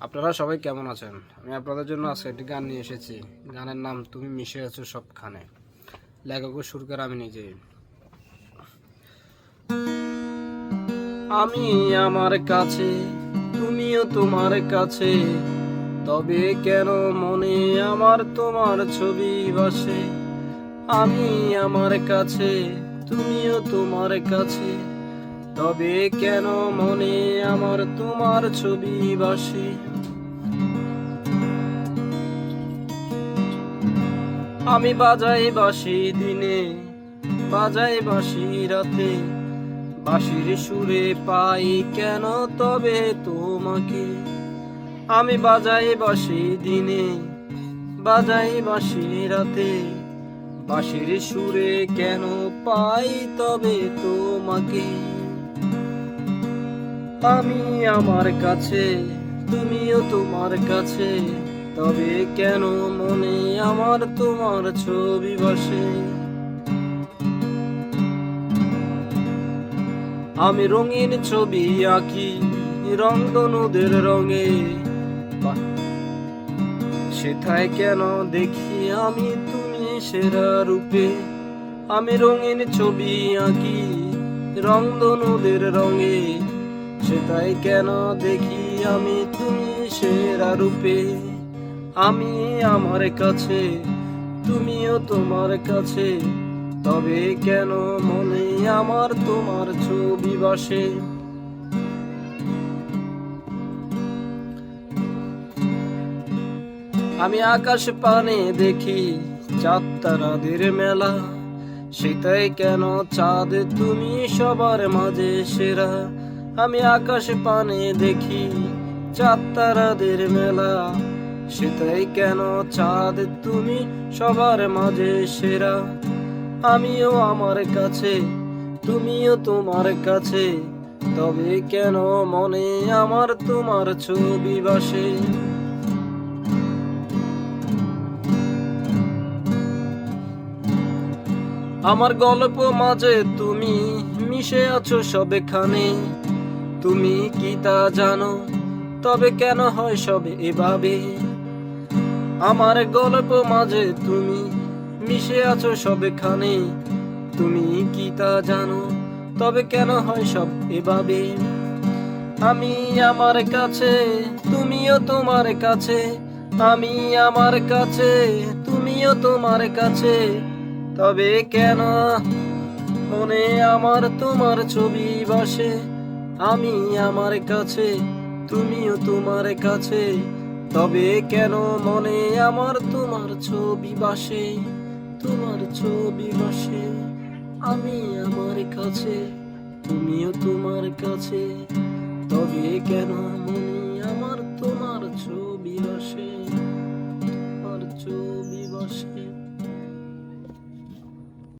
আপনারা সবাই কেমন আছেন? আমি আপনাদের জন্য আজকে একটি গান নিয়ে এসেছি। গানের নাম তুমি মিশে আছো সবখানে। লেখক ও সুরকার আমি নিজেই। আমি আমার কাছে, তুমিও তোমার কাছে, তবে কেন মনে আমার তোমার ছবি ভাসে। আমি আমার কাছে, তুমিও তোমার কাছে, তবে কেন মনে আমার তোমার ছবি ভাসে। আমি বাজাই বাঁশি দিনে, বাজাই বাঁশি রাতে, বাঁশির সুরে পাই কেন তবে তোমাকে। আমি বাজাই বাঁশি দিনে, বাজাই বাঁশি রাতে, বাঁশির সুরে কেন পাই তবে তোমাকে। আমি আমার কাছে, তুমিও তোমার কাছে, তবে কেন মনে আমার তোমার ছবি ভাসে। আমি রঙিন ছবি আঁকি রংধনুদের রঙে, সেথায় কেন দেখি আমি তুমি সেরা রূপে। আমি রঙিন ছবি আঁকি রংধনুদের রঙে, সেটাই কেন দেখি আমি তুমি সেরা রূপে। আমি আমার কাছে, তুমিও তোমার কাছে, তবে কেন মনে আমার তোমার ছবি ভাসে। আমি আকাশ পানে দেখি চাঁদ তারাদের মেলা, সেটাই কেন চাঁদ তুমি সবার মাঝে সেরা। আমি আকাশ পানে দেখি চাঁদ তারাদের মেলা, সেটাই কেন চাঁদ তুমি সবার মাঝে সেরা। আমিও আমার কাছে, তুমিও তোমার কাছে, তবে কেন মনে আমার তোমার ছবি ভাসে। আমার গল্প মাঝে তুমি মিশে আছো সবেখানে, তুমি কি তা জানো তবে কেন হয় সবে এভাবে। আমার গল্প মাঝে তুমি মিশে আছো সবেখানে, তুমি কি তা জানো তবে কেন হয় সব এভাবে। আমি আমার কাছে, তুমিও তোমার কাছে, আমি আমার কাছে, তুমিও তোমার কাছে, তবে কেন মনে আমার তোমার ছবি ভাসে। আমি আমার কাছে, তুমিও তোমার কাছে, তবে কেন মনে আমার তোমার ছবি ভাসে, তোমার ছবি ভাসে। আমি আমার কাছে, তুমিও তোমার কাছে, তবে কেন মনে আমার তোমার ছবি ভাসে, তোমার ছবি ভাসে।